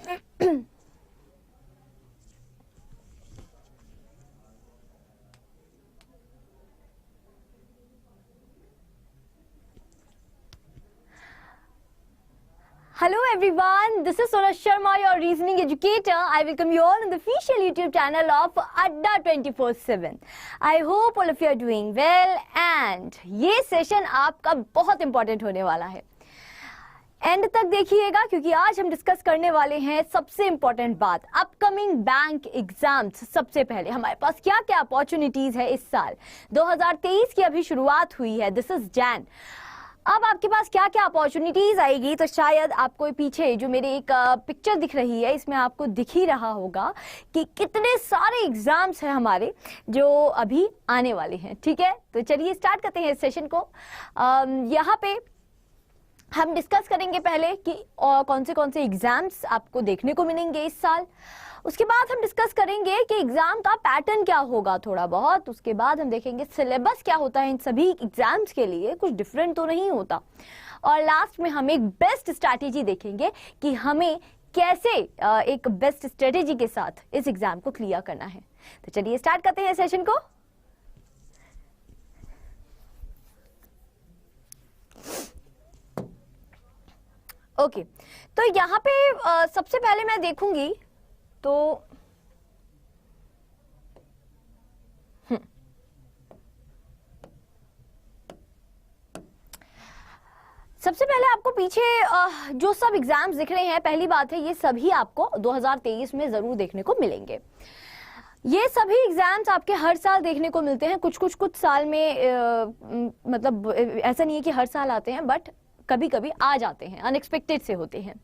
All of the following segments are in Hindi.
Hello everyone, this is Suraj Sharma, your reasoning educator. I welcome you all on the official YouTube channel of Adda 24/7. I hope all of you are doing well and ये सेशन आपका बहुत इंपॉर्टेंट होने वाला है. एंड तक देखिएगा क्योंकि आज हम डिस्कस करने वाले हैं सबसे इंपॉर्टेंट बात, अपकमिंग बैंक एग्जाम्स. सबसे पहले हमारे पास क्या क्या अपॉर्चुनिटीज है इस साल. 2023 की अभी शुरुआत हुई है, दिस इज जैन. अब आपके पास क्या क्या अपॉर्चुनिटीज आएगी, तो शायद आपको पीछे जो मेरी एक पिक्चर दिख रही है इसमें आपको दिख ही रहा होगा कि कितने सारे एग्जाम्स हैं हमारे जो अभी आने वाले हैं. ठीक है, तो चलिए स्टार्ट करते हैं इस सेशन को. यहाँ पे हम डिस्कस करेंगे पहले कि कौन से एग्जाम्स आपको देखने को मिलेंगे इस साल. उसके बाद हम डिस्कस करेंगे कि एग्जाम का पैटर्न क्या होगा थोड़ा बहुत. उसके बाद हम देखेंगे सिलेबस क्या होता है इन सभी एग्जाम्स के लिए, कुछ डिफरेंट तो नहीं होता. और लास्ट में हम एक बेस्ट स्ट्रैटेजी देखेंगे कि हमें कैसे एक बेस्ट स्ट्रैटेजी के साथ इस एग्जाम को क्लियर करना है. तो चलिए स्टार्ट करते हैं सेशन को. ओके, तो यहाँ पे सबसे पहले मैं देखूंगी तो सबसे पहले आपको पीछे जो सब एग्जाम्स दिख रहे हैं, पहली बात है ये सभी आपको 2023 में जरूर देखने को मिलेंगे. ये सभी एग्जाम्स आपके हर साल देखने को मिलते हैं. कुछ साल में मतलब ऐसा नहीं है कि हर साल आते हैं, बट कभी कभी आ जाते हैं, अनएक्सपेक्टेड से होते हैं.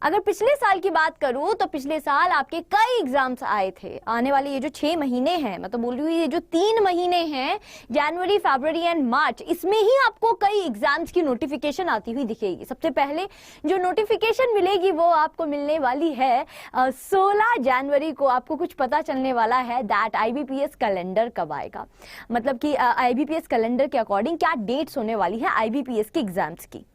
अगर पिछले साल की बात करूं तो पिछले साल आपके कई एग्जाम्स आए थे. आने वाले ये जो 6 महीने हैं, मैं तो बोल रही हूँ ये जो 3 महीने हैं, जनवरी, फरवरी एंड मार्च, इसमें ही आपको कई एग्जाम्स की नोटिफिकेशन आती हुई दिखेगी. सबसे पहले जो नोटिफिकेशन मिलेगी वो आपको मिलने वाली है 16 जनवरी को. आपको कुछ पता चलने वाला है दैट IBPS कैलेंडर कब आएगा, मतलब कि IBPS कैलेंडर के अकॉर्डिंग क्या डेट्स होने वाली है IBPS के एग्जाम्स की.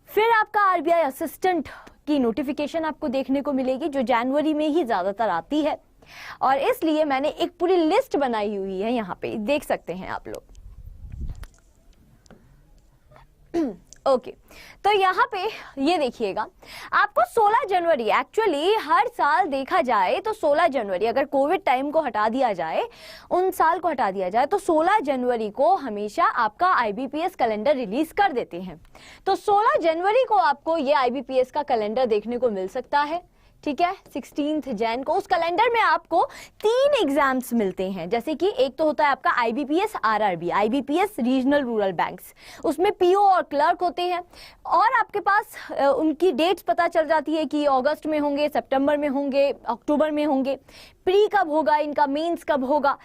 फिर आपका RBI असिस्टेंट की नोटिफिकेशन आपको देखने को मिलेगी जो जनवरी में ही ज्यादातर आती है, और इसलिए मैंने एक पूरी लिस्ट बनाई हुई है, यहाँ पे देख सकते हैं आप लोग. ओके, तो यहाँ पे ये देखिएगा आपको 16 जनवरी, एक्चुअली हर साल देखा जाए तो 16 जनवरी, अगर कोविड टाइम को हटा दिया जाए, उन साल को हटा दिया जाए, तो 16 जनवरी को हमेशा आपका IBPS कैलेंडर रिलीज कर देते हैं. तो 16 जनवरी को आपको ये IBPS का कैलेंडर देखने को मिल सकता है. ठीक है, 16 जैन को उस कैलेंडर में आपको 3 एग्जाम्स मिलते हैं. जैसे कि एक तो होता है आपका IBPS RRB, IBPS regional rural banks, उसमें PO और क्लर्क होते हैं, और आपके पास उनकी डेट्स पता चल जाती है कि अगस्त में होंगे, सितंबर में होंगे, अक्टूबर में होंगे, प्री कब होगा इनका, मेंस कब होगा,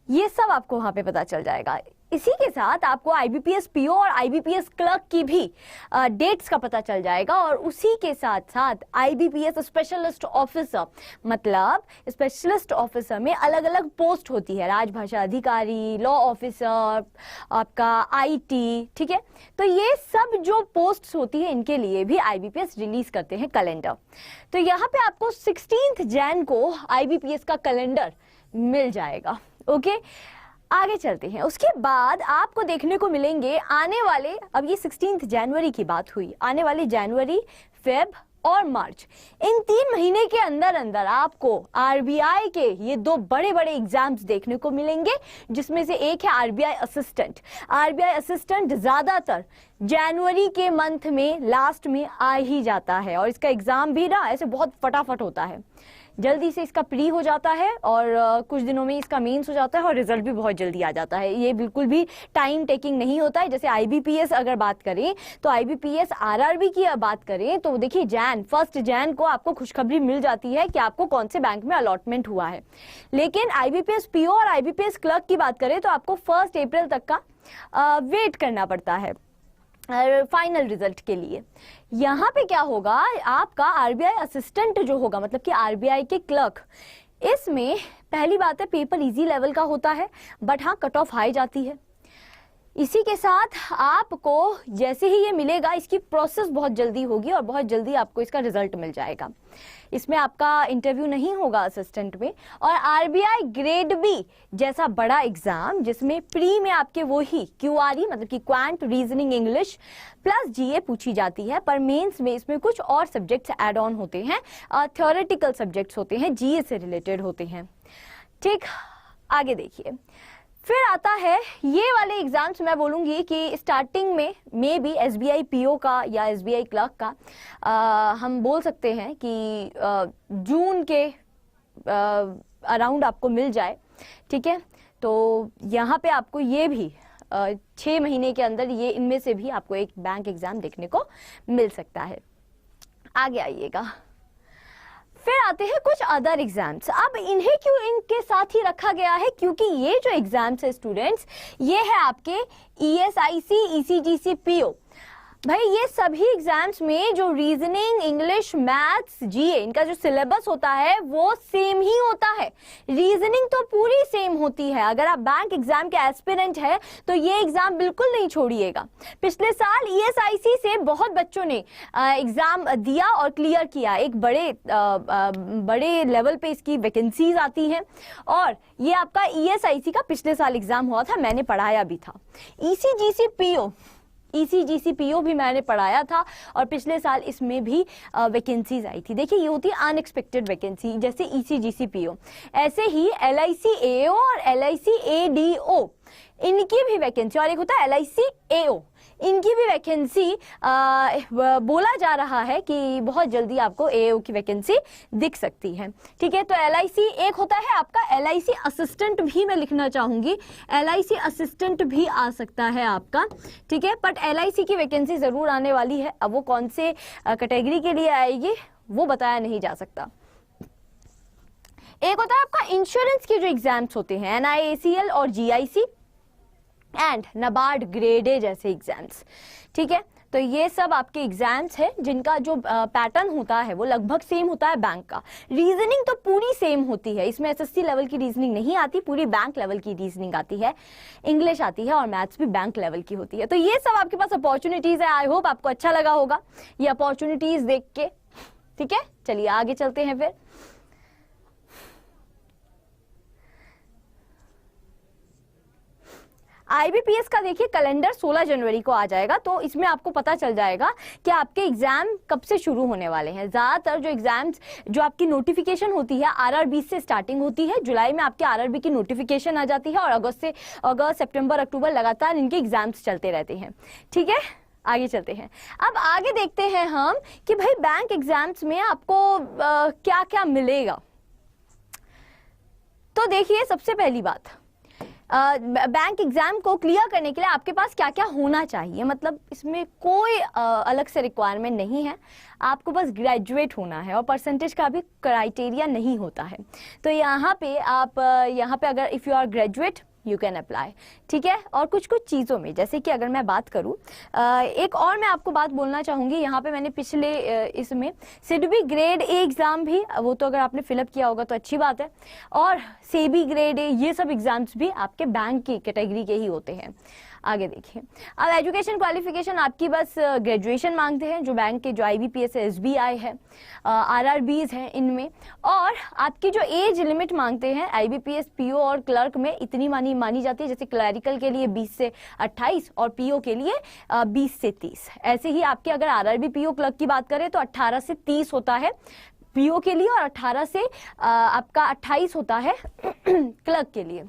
ये सब आपको वहां पे पता चल जाएगा. इसी के साथ आपको IBPS PO और IBPS क्लर्क की भी डेट्स का पता चल जाएगा, और उसी के साथ साथ IBPS स्पेशलिस्ट ऑफिसर, मतलब स्पेशलिस्ट ऑफिसर में अलग अलग पोस्ट होती है, राजभाषा अधिकारी, लॉ ऑफिसर, आपका IT. ठीक है, तो ये सब जो पोस्ट्स होती है इनके लिए भी IBPS रिलीज करते हैं कैलेंडर. तो यहाँ पे आपको 16 जैन को IBPS का कैलेंडर मिल जाएगा. ओके, आगे चलते हैं. उसके बाद आपको देखने को मिलेंगे आने वाले, अब ये 16 जनवरी की बात हुई, आने वाले जनवरी, फेब और मार्च, इन 3 महीने के अंदर अंदर आपको RBI के ये 2 बड़े बड़े एग्जाम्स देखने को मिलेंगे, जिसमें से एक है RBI असिस्टेंट. RBI असिस्टेंट ज्यादातर जनवरी के मंथ में लास्ट में आ ही जाता है, और इसका एग्जाम भी ना ऐसे बहुत फटाफट होता है, जल्दी से इसका प्री हो जाता है और कुछ दिनों में इसका मेंस हो जाता है, और रिजल्ट भी बहुत जल्दी आ जाता है. ये बिल्कुल भी टाइम टेकिंग नहीं होता है. जैसे IBPS अगर बात करें तो IBPS RRB की बात करें तो देखिए 1 जैन को आपको खुशखबरी मिल जाती है कि आपको कौन से बैंक में अलॉटमेंट हुआ है. लेकिन IBPS PO और IBPS क्लर्क की बात करें तो आपको 1 अप्रैल तक का वेट करना पड़ता है फाइनल रिजल्ट के लिए. यहाँ पे क्या होगा, आपका RBI असिस्टेंट जो होगा, मतलब कि RBI के क्लर्क, इसमें पहली बात है पेपर इजी लेवल का होता है, बट हाँ कट ऑफ हाई जाती है. इसी के साथ आपको जैसे ही ये मिलेगा, इसकी प्रोसेस बहुत जल्दी होगी और बहुत जल्दी आपको इसका रिजल्ट मिल जाएगा। इसमें आपका इंटरव्यू नहीं होगा असिस्टेंट में, और आरबीआई ग्रेड बी जैसा बड़ा एग्जाम जिसमें प्री में आपके वही क्यूआरई मतलब कि क्वांट रीजनिंग इंग्लिश प्लस जीए पूछी जाती है, पर मेंस में इसमें कुछ और सब्जेक्ट्स ऐड ऑन होते हैं, थ्योरेटिकल सब्जेक्ट्स होते हैं, जीए से रिलेटेड होते हैं। ठीक, आगे देखिए। फिर आता है ये वाले एग्जाम्स, मैं बोलूँगी कि स्टार्टिंग में मे बी एसबीआई पीओ का या एसबीआई क्लर्क का हम बोल सकते हैं कि जून के अराउंड आपको मिल जाए। ठीक है, तो यहाँ पे आपको ये भी 6 महीने के अंदर ये इनमें से भी आपको एक बैंक एग्जाम देखने को मिल सकता है। आगे आइएगा। फिर आते हैं कुछ अदर एग्जाम्स। अब इन्हें क्यों इनके साथ ही रखा गया है, क्योंकि ये जो एग्जाम्स है स्टूडेंट्स, ये है आपके ईएसआईसी, ईसीजीसी, पीओ। भाई ये सभी एग्जाम्स में जो रीजनिंग, इंग्लिश, मैथ्स, जीए इनका जो सिलेबस होता है वो सेम ही होता है। रीजनिंग तो पूरी सेम होती है। अगर आप बैंक एग्जाम के एस्पिरेंट है तो ये एग्जाम बिल्कुल नहीं छोड़िएगा। पिछले साल ईएसआईसी से बहुत बच्चों ने एग्जाम दिया और क्लियर किया। एक बड़े लेवल पे इसकी वैकेंसीज आती हैं, और ये आपका ईएसआईसी का पिछले साल एग्जाम हुआ था, मैंने पढ़ाया भी था। ईसीजीसी पीओ भी मैंने पढ़ाया था, और पिछले साल इसमें भी वैकेंसीज आई थी। देखिए ये होती है अनएक्सपेक्टेड वैकेंसी, जैसे ईसीजीसी पीओ। ऐसे ही एलआईसी एओ और एलआईसी एडीओ, इनकी भी वैकेंसी, और एक होता है एलआईसी एओ, इनकी भी वैकेंसी बोला जा रहा है कि बहुत जल्दी आपको एओ की वैकेंसी दिख सकती है। ठीक है, तो एलआईसी एक होता है आपका एलआईसी असिस्टेंट, भी मैं लिखना चाहूंगी, एलआईसी असिस्टेंट भी आ सकता है आपका। ठीक है, बट एलआईसी की वैकेंसी जरूर आने वाली है। अब वो कौन से कैटेगरी के लिए आएगी वो बताया नहीं जा सकता। एक होता है आपका इंश्योरेंस के जो एग्जाम्स होते हैं, एनआईएसीएल और GIC and NABARD grade A जैसे एग्जाम्स। ठीक है, तो ये सब आपके एग्जाम्स हैं जिनका जो पैटर्न होता है वो लगभग सेम होता है बैंक का। रीजनिंग तो पूरी सेम होती है, इसमें एसएससी लेवल की रीजनिंग नहीं आती, पूरी बैंक लेवल की रीजनिंग आती है, इंग्लिश आती है, और मैथ्स भी बैंक लेवल की होती है। तो ये सब आपके पास अपॉर्चुनिटीज है। आई होप आपको अच्छा लगा होगा ये अपॉर्चुनिटीज देख के। ठीक है, चलिए आगे चलते हैं। फिर आईबीपीएस का देखिए कैलेंडर 16 जनवरी को आ जाएगा, तो इसमें आपको पता चल जाएगा कि आपके एग्जाम कब से शुरू होने वाले हैं। ज्यादातर जो एग्जाम्स जो आपकी नोटिफिकेशन होती है आरआरबी से स्टार्टिंग होती है, जुलाई में आपके आरआरबी की नोटिफिकेशन आ जाती है, और अगस्त, सितंबर, अक्टूबर लगातार इनके एग्जाम्स चलते रहते हैं। ठीक है, आगे चलते हैं। अब आगे देखते हैं हम कि भाई बैंक एग्जाम्स में आपको क्या क्या मिलेगा। तो देखिए सबसे पहली बात, बैंक एग्जाम को क्लियर करने के लिए आपके पास क्या क्या होना चाहिए, मतलब इसमें कोई अलग से रिक्वायरमेंट नहीं है, आपको बस ग्रेजुएट होना है, और परसेंटेज का भी क्राइटेरिया नहीं होता है। तो यहाँ पे अगर if you are graduate you can apply. ठीक है, और कुछ चीज़ों में, जैसे कि अगर मैं बात करूँ, एक और मैं आपको बात बोलना चाहूँगी। यहाँ पे मैंने पिछले इसमें सिडबी ग्रेड ए एग्ज़ाम भी, वो तो अगर आपने फिलअप किया होगा तो अच्छी बात है, और सेबी ग्रेड ए, ये सब एग्जाम्स भी आपके बैंक की कैटेगरी के ही होते हैं। आगे देखिए, अब एजुकेशन क्वालिफिकेशन आपकी बस ग्रेजुएशन मांगते हैं, जो बैंक के जो आईबीपीएस है, एसबीआई है, आरआरबीज हैं इनमें, और आपकी जो एज लिमिट मांगते हैं आईबीपीएस, पीओ और क्लर्क में इतनी मानी जाती है, जैसे क्लरिकल के लिए 20 से 28 और पीओ के लिए 20 से 30। ऐसे ही आपके अगर आरआरबी पीओ क्लर्क की बात करें तो 18 से 30 होता है पीओ के लिए, और 18 से आपका 28 होता है क्लर्क के लिए।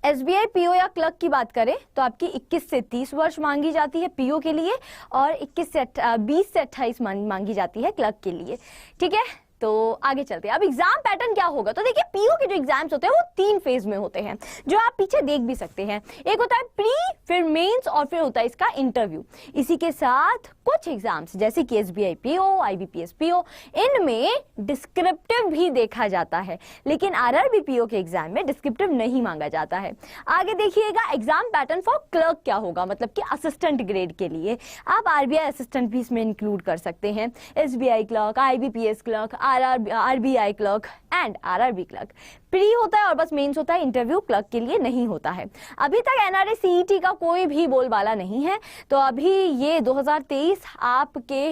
एसबीआई पीओ या क्लर्क की बात करें तो आपकी 21 से 30 वर्ष मांगी जाती है पीओ के लिए, और 20 से 28 मांगी जाती है क्लर्क के लिए। ठीक है, तो आगे चलते हैं। अब एग्जाम पैटर्न क्या होगा, तो देखिए पीओ के जो एग्जाम्स होते हैं वो 3 फेज में होते हैं, जो आप पीछे देख भी सकते हैं। एक होता है प्री, फिर मेंस, और फिर होता है इसका इंटरव्यू। इसी के साथ कुछ एग्जाम्स जैसे कि एसबीआई पीओ, आईबीपीएस पीओ, इनमें डिस्क्रिप्टिव भी देखा जाता है, लेकिन आरआरबी पीओ के एग्जाम में डिस्क्रिप्टिव नहीं मांगा जाता है। आगे देखिएगा एग्जाम पैटर्न फॉर क्लर्क क्या होगा, मतलब कि असिस्टेंट ग्रेड के लिए आप आरबीआई असिस्टेंट भी इसमें इंक्लूड कर सकते हैं, SBI clerk, IBPS clerk, RBI clerk and RRB clerk. Pre होता है और बस मेंस होता है, इंटरव्यू क्लर्क के लिए नहीं होता है। अभी तक एनआरए सीईटी का कोई भी बोलबाला नहीं है। तो अभी ये 2023 आपके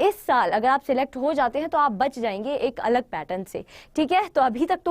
इस साल अगर आप सिलेक्ट हो जाते हैं तो आप बच जाएंगे एक अलग पैटर्न से, ठीक है। तो अभी तक तो